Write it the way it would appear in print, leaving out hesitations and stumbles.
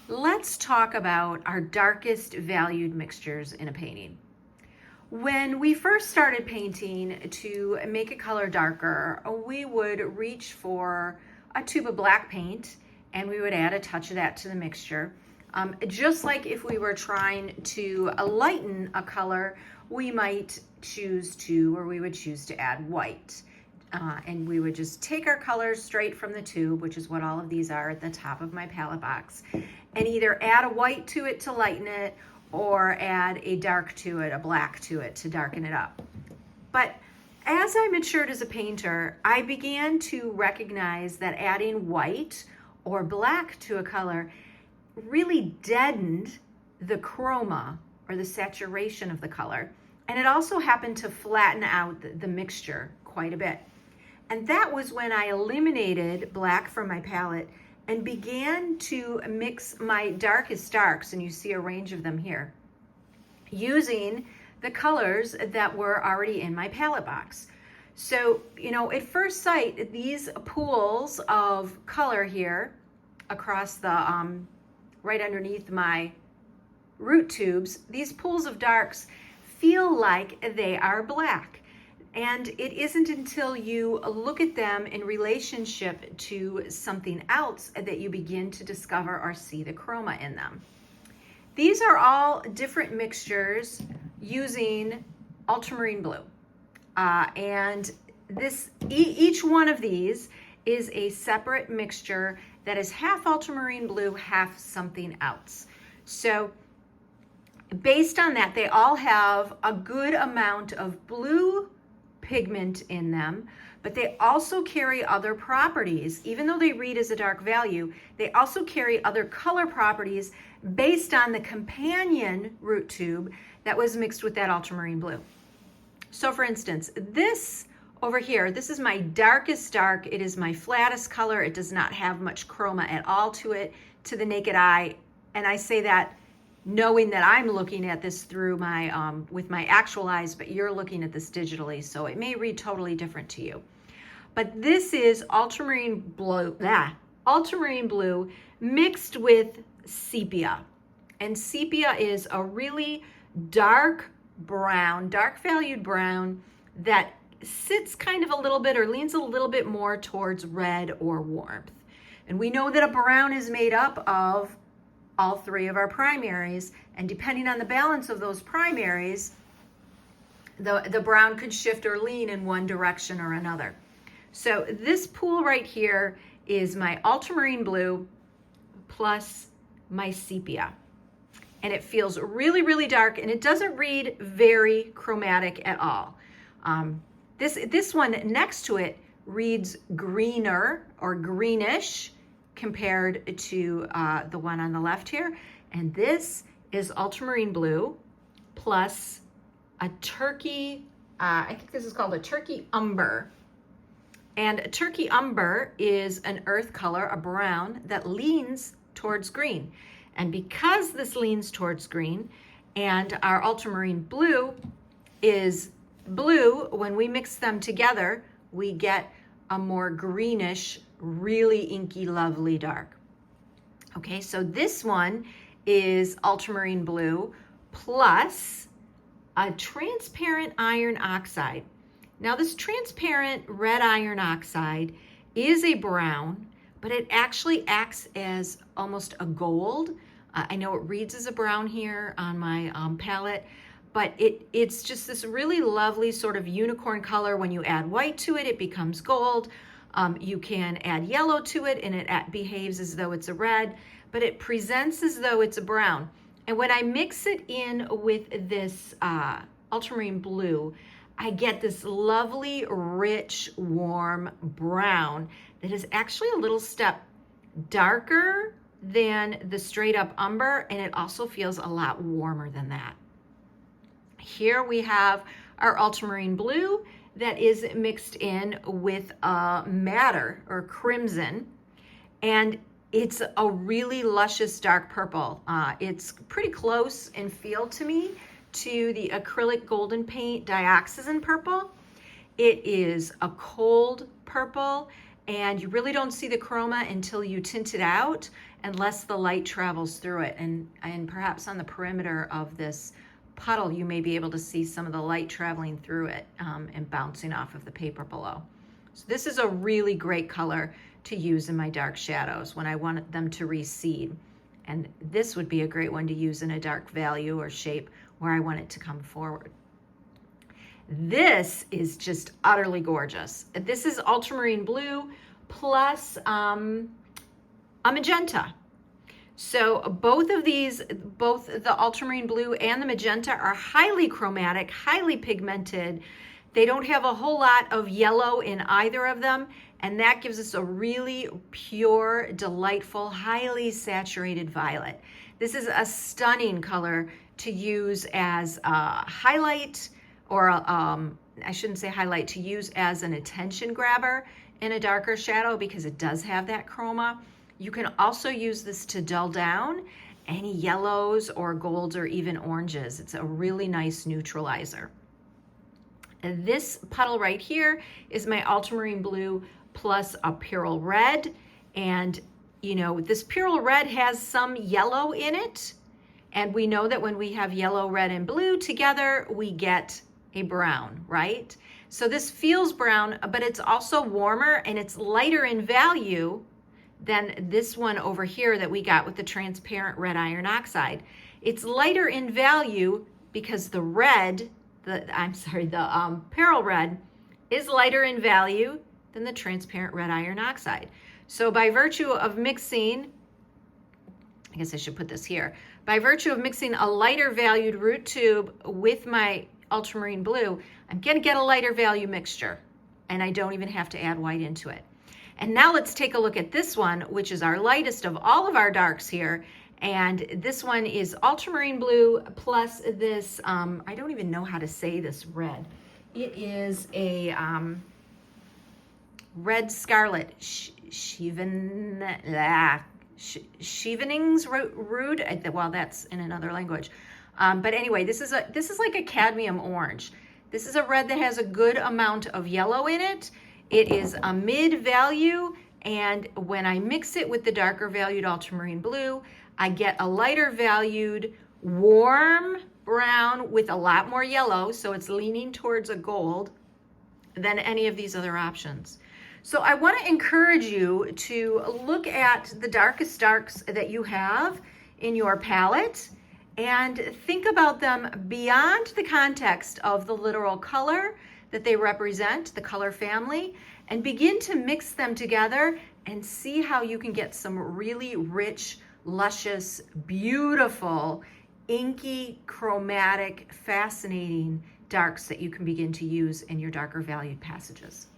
Let's talk about our darkest valued mixtures in a painting. When we first started painting, to make a color darker, we would reach for a tube of black paint and we would add a touch of that to the mixture. Just like if we were trying to lighten a color, we might choose to, or we would choose to add white. And we would just take our colors straight from the tube, which is what all of these are at the top of my palette box, and either add a white to it to lighten it, or add a dark to it, a black to it to darken it up. But as I matured as a painter, I began to recognize that adding white or black to a color really deadened the chroma or the saturation of the color. And it also happened to flatten out the mixture quite a bit. And that was when I eliminated black from my palette and began to mix my darkest darks, and you see a range of them here, using the colors that were already in my palette box. So, at first sight, these pools of color here across the, right underneath my root tubes, these pools of darks feel like they are black. And it isn't until you look at them in relationship to something else that you begin to discover or see the chroma in them. These are all different mixtures using ultramarine blue. And each one of these is a separate mixture that is half ultramarine blue, half something else. So based on that, they all have a good amount of blue pigment in them, but they also carry other properties. Even though they read as a dark value, they also carry other color properties based on the companion root tube that was mixed with that ultramarine blue. So for instance, this over here, this is my darkest dark. It is my flattest color. It does not have much chroma at all to it, to the naked eye. And I say that knowing that I'm looking at this through my, with my actual eyes, but you're looking at this digitally, so it may read totally different to you. But this is ultramarine blue mixed with sepia. And sepia is a really dark brown, dark valued brown that sits kind of a little bit or leans a little bit more towards red or warmth. And we know that a brown is made up of all three of our primaries, and depending on the balance of those primaries, the brown could shift or lean in one direction or another. So this pool right here is my ultramarine blue plus my sepia. And it feels really, really dark, and it doesn't read very chromatic at all. This one next to it reads greener or greenish compared to the one on the left here. And this is ultramarine blue plus a turkey, I think this is called a turkey umber. And a turkey umber is an earth color, a brown, that leans towards green. And because this leans towards green and our ultramarine blue is blue, when we mix them together, we get a more greenish, really inky, lovely dark. Okay, so this one is ultramarine blue plus a transparent iron oxide. Now this transparent red iron oxide is a brown, but it actually acts as almost a gold. I know it reads as a brown here on my palette, but it's just this really lovely sort of unicorn color. When you add white to it, it becomes gold. You can add yellow to it and it behaves as though it's a red, but it presents as though it's a brown. And when I mix it in with this ultramarine blue, I get this lovely, rich, warm brown that is actually a little step darker than the straight up umber, and it also feels a lot warmer than that. Here we have our ultramarine blue that is mixed in with madder or crimson, and it's a really luscious dark purple. It's pretty close in feel to me to the acrylic golden paint dioxazine purple. It is a cold purple, and you really don't see the chroma until you tint it out, unless the light travels through it. And perhaps on the perimeter of this puddle, you may be able to see some of the light traveling through it and bouncing off of the paper below. So this is a really great color to use in my dark shadows when I want them to recede. And this would be a great one to use in a dark value or shape where I want it to come forward. This is just utterly gorgeous. This is ultramarine blue plus a magenta. So both of these, both the ultramarine blue and the magenta, are highly chromatic, highly pigmented. They don't have a whole lot of yellow in either of them, and that gives us a really pure, delightful, highly saturated violet. This is a stunning color to use as a highlight, or I shouldn't say highlight, to use as an attention grabber in a darker shadow because it does have that chroma. You can also use this to dull down any yellows or golds or even oranges. It's a really nice neutralizer. And this puddle right here is my ultramarine blue plus a pyrrole red. And you know, this pyrrole red has some yellow in it. And we know that when we have yellow, red, and blue together, we get a brown, right? So this feels brown, but it's also warmer and it's lighter in value than this one over here that we got with the transparent red iron oxide. It's lighter in value because the red, the pyrrole red is lighter in value than the transparent red iron oxide. So by virtue of mixing, I guess I should put this here, by virtue of mixing a lighter valued root tube with my ultramarine blue, I'm gonna get a lighter value mixture, and I don't even have to add white into it. And now let's take a look at this one, which is our lightest of all of our darks here. And this one is ultramarine blue plus this, I don't even know how to say this red. It is a red scarlet Chevenings root. Well, that's in another language. But anyway, this is like a cadmium orange. This is a red that has a good amount of yellow in it. It is a mid value, and when I mix it with the darker valued ultramarine blue, I get a lighter valued warm brown with a lot more yellow, so it's leaning towards a gold than any of these other options. So I want to encourage you to look at the darkest darks that you have in your palette and think about them beyond the context of the literal color that they represent, the color family, and begin to mix them together and see how you can get some really rich, luscious, beautiful, inky, chromatic, fascinating darks that you can begin to use in your darker valued passages.